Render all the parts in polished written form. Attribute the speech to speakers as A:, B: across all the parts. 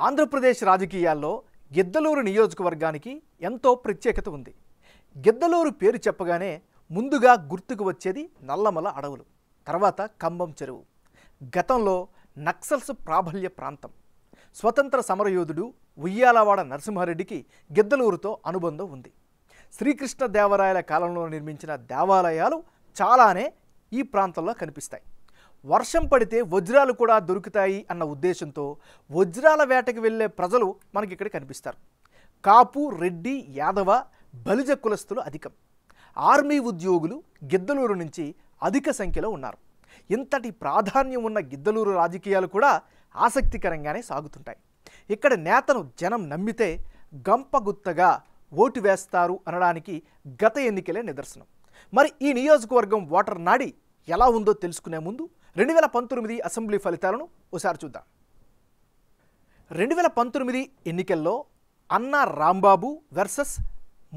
A: ఆంధ్రప్రదేశ్ రాజకీయాల్లో గిద్దలూరు నియోజకవర్గానికి ఎంతో ప్రత్యేకత ఉంది. గిద్దలూరు పేరు చెప్పగానే ముందుగా గుర్తుకు వచ్చేది నల్లమల అడవులు, తర్వాత కంబం చెరువు. గతంలో నక్సల్స్ ప్రాబల్య ప్రాంతం. స్వతంత్ర సమరయోధుడు ఉయ్యాలవాడ నరసింహారెడ్డికి గిద్దలూరుతో అనుబంధం ఉంది. శ్రీకృష్ణదేవరాయల కాలంలో నిర్మించిన దేవాలయాలు చాలానే ఈ ప్రాంతంలో కనిపిస్తాయి. వర్షం పడితే వజ్రాలు కూడా దొరుకుతాయి అన్న ఉద్దేశంతో వజ్రాల వేటకు వెళ్ళే ప్రజలు మనకి ఇక్కడ కనిపిస్తారు. కాపు, రెడ్డి, యాదవ, బలిజ కులస్తులు అధికం. ఆర్మీ ఉద్యోగులు గిద్దలూరు నుంచి అధిక సంఖ్యలో ఉన్నారు. ఇంతటి ప్రాధాన్యం ఉన్న గిద్దలూరు రాజకీయాలు కూడా ఆసక్తికరంగానే సాగుతుంటాయి. ఇక్కడ నేతను జనం నమ్మితే గంపగుత్తగా ఓటు వేస్తారు అనడానికి గత ఎన్నికలే నిదర్శనం. మరి ఈ నియోజకవర్గం ఓటర్ నాడి ఎలా ఉందో తెలుసుకునే ముందు 2019 అసెంబ్లీ ఫలితాలను ఒకసారి చూద్దాం. 2019 ఎన్నికల్లో అన్నా రాంబాబు వర్సెస్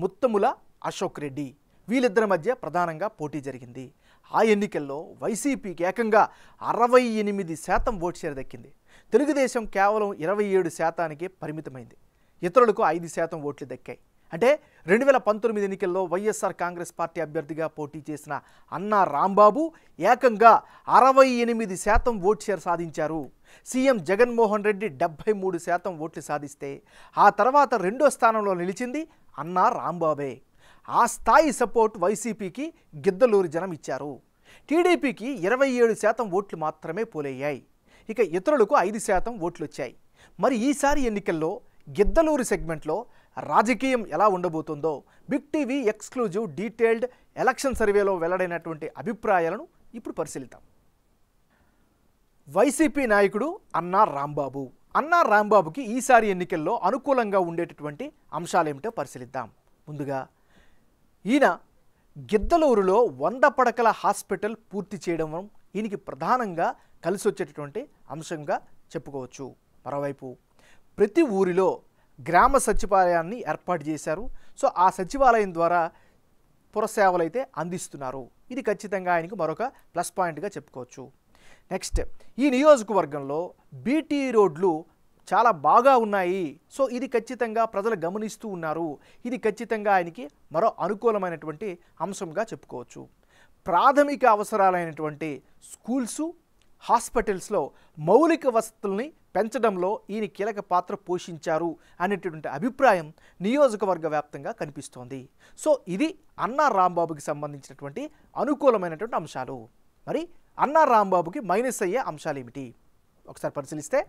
A: ముత్తముల అశోక్ రెడ్డి, వీళ్ళిద్దరి మధ్య ప్రధానంగా పోటీ జరిగింది. ఆ ఎన్నికల్లో వైసీపీకి ఏకంగా 68% ఓటు షేర్ దక్కింది. తెలుగుదేశం కేవలం 27%కే పరిమితమైంది. ఇతరులకు 5% ఓట్లు దక్కాయి. అంటే 2019 ఎన్నికల్లో వైఎస్ఆర్ కాంగ్రెస్ పార్టీ అభ్యర్థిగా పోటీ చేసిన అన్నా రాంబాబు ఏకంగా 68% ఓట్ షేర్ సాధించారు. సీఎం జగన్మోహన్ రెడ్డి 73% ఓట్లు సాధిస్తే ఆ తర్వాత రెండో స్థానంలో నిలిచింది అన్నా రాంబాబే. ఆ స్థాయి సపోర్ట్ వైసీపీకి గిద్దలూరు జనం ఇచ్చారు. టీడీపీకి 27% ఓట్లు మాత్రమే పోలయ్యాయి. ఇక ఇతరులకు 5% ఓట్లు వచ్చాయి. మరి ఈసారి ఎన్నికల్లో గిద్దలూరు సెగ్మెంట్లో రాజకీయం ఎలా ఉండబోతుందో big TV exclusive detailed election సర్వేలో వెల్లడైనటువంటి అభిప్రాయాలను ఇప్పుడు పరిశీలిద్దాం. వైసీపీ నాయకుడు అన్నా రాంబాబు. అన్నా రాంబాబుకి ఈసారి ఎన్నికల్లో అనుకూలంగా ఉండేటటువంటి అంశాలేమిటో పరిశీలిద్దాం. ముందుగా ఈయన గిద్దలూరులో 100 పడకల హాస్పిటల్ పూర్తి చేయడం ఈయనకి ప్రధానంగా కలిసి వచ్చేటటువంటి అంశంగా చెప్పుకోవచ్చు. మరోవైపు ప్రతి ఊరిలో గ్రామ సచివాలయాన్ని ఏర్పాటు చేశారు. సో ఆ సచివాలయం ద్వారా పురసేవలు అయితే అందిస్తున్నారు. ఇది ఖచ్చితంగా ఆయనకు మరొక ప్లస్ పాయింట్గా చెప్పుకోవచ్చు. నెక్స్ట్, ఈ నియోజకవర్గంలో బీటీ రోడ్లు చాలా బాగా ఉన్నాయి. సో ఇది ఖచ్చితంగా ప్రజలు గమనిస్తూ ఉన్నారు. ఇది ఖచ్చితంగా ఆయనకి మరో అనుకూలమైనటువంటి అంశంగా చెప్పుకోవచ్చు. ప్రాథమిక అవసరాలైనటువంటి స్కూల్సు, హాస్పిటల్స్లో మౌలిక వసతుల్ని పెంచడంలో ఈయన కీలక పాత్ర పోషించారు అనేటటువంటి అభిప్రాయం నియోజకవర్గ వ్యాప్తంగా కనిపిస్తోంది. సో ఇది అన్నా రాంబాబుకి సంబంధించినటువంటి అనుకూలమైనటువంటి అంశాలు. మరి అన్నా రాంబాబుకి మైనస్ అయ్యే అంశాలు ఏమిటి ఒకసారి పరిశీలిస్తే,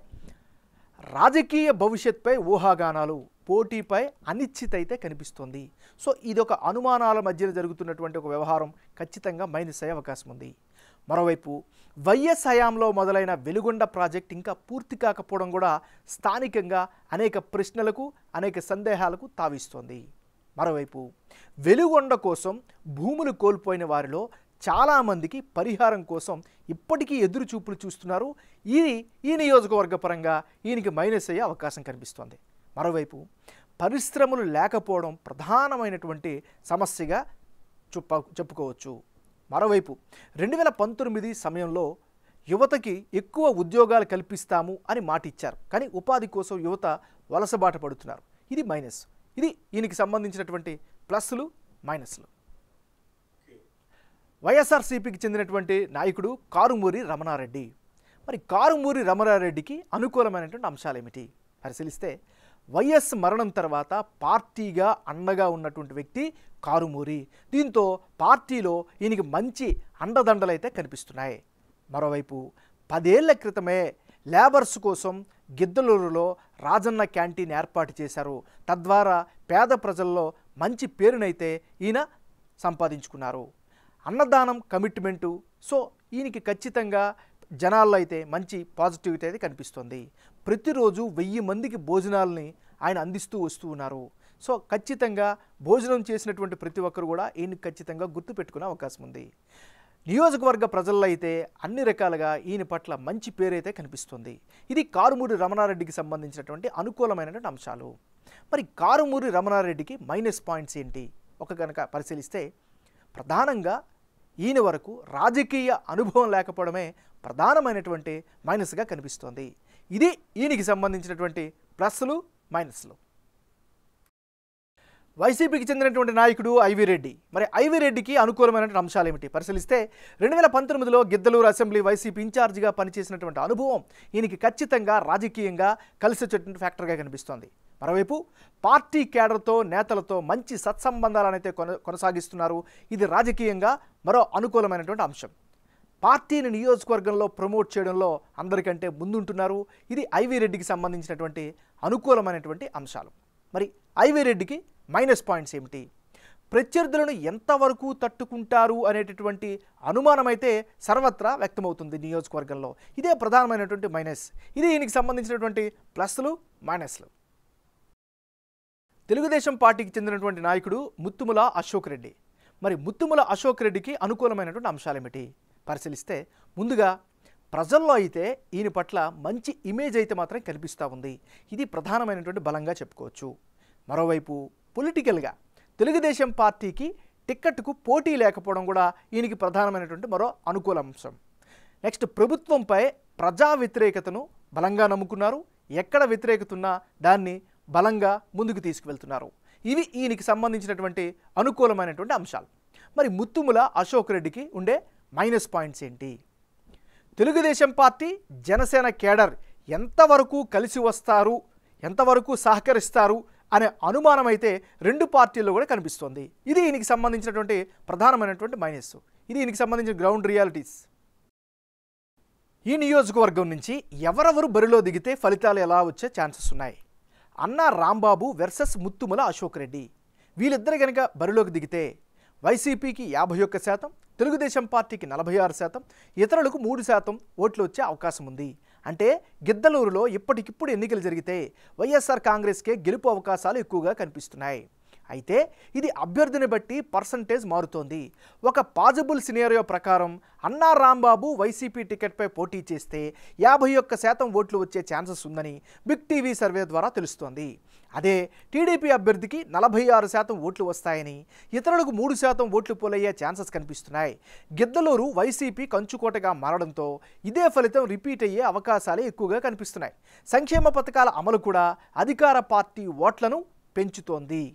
A: రాజకీయ భవిష్యత్పై ఊహాగానాలు, పోటీపై అనిశ్చిత అయితే కనిపిస్తోంది. సో ఇది ఒక అనుమానాల మధ్య జరుగుతున్నటువంటి ఒక వ్యవహారం ఖచ్చితంగా మైనస్ అయ్యే అవకాశం ఉంది. మరోవైపు వైఎస్ హయాంలో మొదలైన వెలుగొండ ప్రాజెక్ట్ ఇంకా పూర్తి కాకపోవడం కూడా స్థానికంగా అనేక ప్రశ్నలకు, అనేక సందేహాలకు తావిస్తోంది. మరోవైపు వెలుగొండ కోసం భూములు కోల్పోయిన వారిలో చాలామందికి పరిహారం కోసం ఇప్పటికీ ఎదురు చూపులు చూస్తున్నారు. ఈ నియోజకవర్గ పరంగా ఈయనకి మైనస్ అయ్యే అవకాశం కనిపిస్తోంది. మరోవైపు పరిశ్రమలు లేకపోవడం ప్రధానమైనటువంటి సమస్యగా చెప్పుకోవచ్చు. మరోవైపు 2019 సమయంలో యువతకి ఎక్కువ ఉద్యోగాలు కల్పిస్తాము అని మాట ఇచ్చారు. కానీ ఉపాధి కోసం యువత వలసబాట పడుతున్నారు. ఇది మైనస్. ఇది ఈయనకి సంబంధించినటువంటి ప్లస్లు, మైనస్లు. వైఎస్ఆర్సీపీకి చెందినటువంటి నాయకుడు కారుమూరి రమణారెడ్డి. మరి కారుమూరి రమణారెడ్డికి అనుకూలమైనటువంటి అంశాలు ఏమిటి పరిశీలిస్తే, వైఎస్ మరణం తర్వాత పార్టీగా అండగా ఉన్నటువంటి వ్యక్తి కారుమూరి. దీంతో పార్టీలో ఈయనకి మంచి అండదండలైతే కనిపిస్తున్నాయి. మరోవైపు 10 ఏళ్ల క్రితమే లేబర్స్ కోసం గిద్దలూరులో రాజన్న క్యాంటీన్ ఏర్పాటు చేశారు. తద్వారా పేద ప్రజల్లో మంచి పేరునైతే ఈయన సంపాదించుకున్నారు. అన్నదానం కమిట్మెంటు. సో ఈయనకి ఖచ్చితంగా జనాల్లో అయితే మంచి పాజిటివిటీ అయితే కనిపిస్తుంది. ప్రతిరోజు 1000 మందికి భోజనాలని ఆయన అందిస్తూ వస్తూ ఉన్నారు. సో ఖచ్చితంగా భోజనం చేసినటువంటి ప్రతి ఒక్కరు కూడా ఈయనకి ఖచ్చితంగా గుర్తుపెట్టుకునే అవకాశం ఉంది. నియోజకవర్గ ప్రజల్లో అయితే అన్ని రకాలుగా ఈయన పట్ల మంచి పేరైతే కనిపిస్తుంది. ఇది కారుమూరి రమణారెడ్డికి సంబంధించినటువంటి అనుకూలమైనటువంటి అంశాలు. మరి కారుమూరి రమణారెడ్డికి మైనస్ పాయింట్స్ ఏంటి కనుక పరిశీలిస్తే, ప్రధానంగా ఈయన వరకు రాజకీయ అనుభవం లేకపోవడమే ప్రధానమైనటువంటి మైనస్గా కనిపిస్తోంది. ఇది ఈయనకి సంబంధించినటువంటి ప్లస్లు మైనస్లు. వైసీపీకి చెందినటువంటి నాయకుడు ఐవి రెడ్డి. మరి ఐవి రెడ్డికి అనుకూలమైనటువంటి అంశాలు ఏమిటి పరిశీలిస్తే 2019లో గిద్దలూరు అసెంబ్లీ వైసీపీ ఇన్ఛార్జిగా పనిచేసినటువంటి అనుభవం ఈయనకి ఖచ్చితంగా రాజకీయంగా కలిసి వచ్చేటువంటి ఫ్యాక్టర్గా కనిపిస్తోంది. మరోవైపు పార్టీ కేడర్తో నేతలతో మంచి సత్సంబంధాలనైతే కొనసాగిస్తున్నారు. ఇది రాజకీయంగా మరో అనుకూలమైనటువంటి అంశం. పార్టీని నియోజకవర్గంలో ప్రమోట్ చేయడంలో అందరికంటే ముందుంటున్నారు. ఇది ఐవి రెడ్డికి సంబంధించినటువంటి అనుకూలమైనటువంటి అంశాలు. మరి ఐవి రెడ్డికి మైనస్ పాయింట్స్ ఏమిటి? ప్రత్యర్థులను ఎంతవరకు తట్టుకుంటారు అనేటటువంటి అనుమానం అయితే సర్వత్రా వ్యక్తమవుతుంది నియోజకవర్గంలో. ఇదే ప్రధానమైనటువంటి మైనస్. ఇది దీనికి సంబంధించినటువంటి ప్లస్లు మైనస్లు. తెలుగుదేశం పార్టీకి చెందినటువంటి నాయకుడు ముత్తుముల అశోక్ రెడ్డి. మరి ముత్తుముల అశోక్ రెడ్డికి అనుకూలమైనటువంటి అంశాలు ఏమిటి పరిశీలిస్తే, ముందుగా ప్రజల్లో అయితే ఈయన పట్ల మంచి ఇమేజ్ అయితే మాత్రం కనిపిస్తూ ఉంది. ఇది ప్రధానమైనటువంటి బలంగా చెప్పుకోవచ్చు. మరోవైపు పొలిటికల్గా తెలుగుదేశం పార్టీకి టిక్కెట్కు పోటీ లేకపోవడం కూడా ఈయనకి ప్రధానమైనటువంటి మరో అనుకూల అంశం. నెక్స్ట్, ప్రభుత్వంపై ప్రజా వ్యతిరేకతను బలంగా నమ్ముకున్నారు. ఎక్కడ వ్యతిరేకత ఉన్నా దాన్ని బలంగా ముందుకు తీసుకువెళ్తున్నారు. ఇవి ఈయనకి సంబంధించినటువంటి అనుకూలమైనటువంటి అంశాలు. మరి ముత్తుముల అశోక్ రెడ్డికి ఉండే మైనస్ పాయింట్స్ ఏంటి? తెలుగుదేశం పార్టీ జనసేన కేడర్ ఎంతవరకు కలిసి వస్తారు, ఎంతవరకు సహకరిస్తారు అనే అనుమానం అయితే రెండు పార్టీల్లో కూడా కనిపిస్తోంది. ఇది ఈయనకి సంబంధించినటువంటి ప్రధానమైనటువంటి మైనస్. ఇది ఈయనకి సంబంధించిన గ్రౌండ్ రియాలిటీస్. ఈ నియోజకవర్గం నుంచి ఎవరెవరు బరిలో దిగితే ఫలితాలు ఎలా వచ్చే ఛాన్సెస్ ఉన్నాయి? అన్నా రాంబాబు వర్సెస్ ముత్తుముల అశోక్ రెడ్డి. వీళ్ళిద్దరు కనుక బరిలోకి దిగితే వైసీపీకి 51%, తెలుగుదేశం పార్టీకి 46%, ఇతరులకు 3% ఓట్లు వచ్చే అవకాశం ఉంది. అంటే గిద్దలూరులో ఇప్పటికిప్పుడు ఎన్నికలు జరిగితే వైఎస్ఆర్ కాంగ్రెస్కే గెలుపు అవకాశాలు ఎక్కువగా కనిపిస్తున్నాయి. అయితే ఇది అభ్యర్థిని బట్టి పర్సంటేజ్ మారుతోంది. ఒక పాజిబుల్ సినేరియో ప్రకారం అన్నా రాంబాబు వైసీపీ టికెట్పై పోటీ చేస్తే 51% ఓట్లు వచ్చే ఛాన్సెస్ ఉందని బిగ్ టీవీ సర్వే ద్వారా తెలుస్తోంది. అదే టీడీపీ అభ్యర్థికి 46% ఓట్లు వస్తాయని, ఇతరులకు 3% ఓట్లు పోలయ్యే ఛాన్సెస్ కనిపిస్తున్నాయి. గిద్దలూరు వైసీపీ కంచుకోటగా మారడంతో ఇదే ఫలితం రిపీట్ అయ్యే అవకాశాలే ఎక్కువగా కనిపిస్తున్నాయి. సంక్షేమ పథకాల అమలు కూడా అధికార పార్టీ ఓట్లను పెంచుతోంది.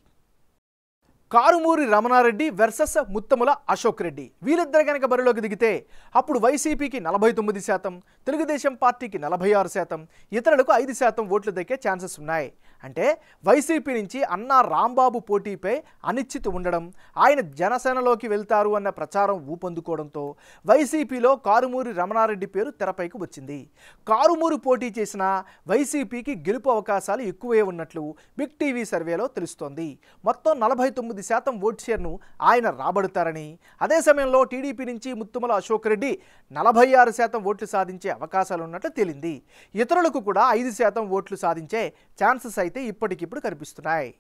A: కారుమూరి రమణారెడ్డి వర్సెస్ ముత్తముల అశోక్ రెడ్డి. వీళ్ళిద్దరు కనుక బరిలోకి దిగితే అప్పుడు వైసీపీకి 49%, తెలుగుదేశం పార్టీకి 46%, ఇతరులకు 5% ఓట్లు దక్కే ఛాన్సెస్ ఉన్నాయి. అంటే వైసీపీ నుంచి అన్నా రాంబాబు పోటీపై అనిశ్చితి ఉండడం, ఆయన జనసేనలోకి వెళ్తారు అన్న ప్రచారం ఊపందుకోవడంతో వైసీపీలో కారుమూరి రమణారెడ్డి పేరు తెరపైకి వచ్చింది. కారుమూరి పోటీ చేసిన వైసీపీకి గెలుపు అవకాశాలు ఎక్కువే ఉన్నట్లు బిగ్ టీవీ సర్వేలో తెలుస్తోంది. మొత్తం 49% ఓట్ షేర్ను ఆయన రాబడతారని, అదే సమయంలో టీడీపీ నుంచి ముత్తుముల అశోక్ రెడ్డి 46% ఓట్లు సాధించే అవకాశాలు ఉన్నట్లు తేలింది. ఇతరులకు కూడా 5% ఓట్లు సాధించే ఛాన్సెస్ అయితే ఇప్పటికిప్పుడు కనిపిస్తున్నాయి.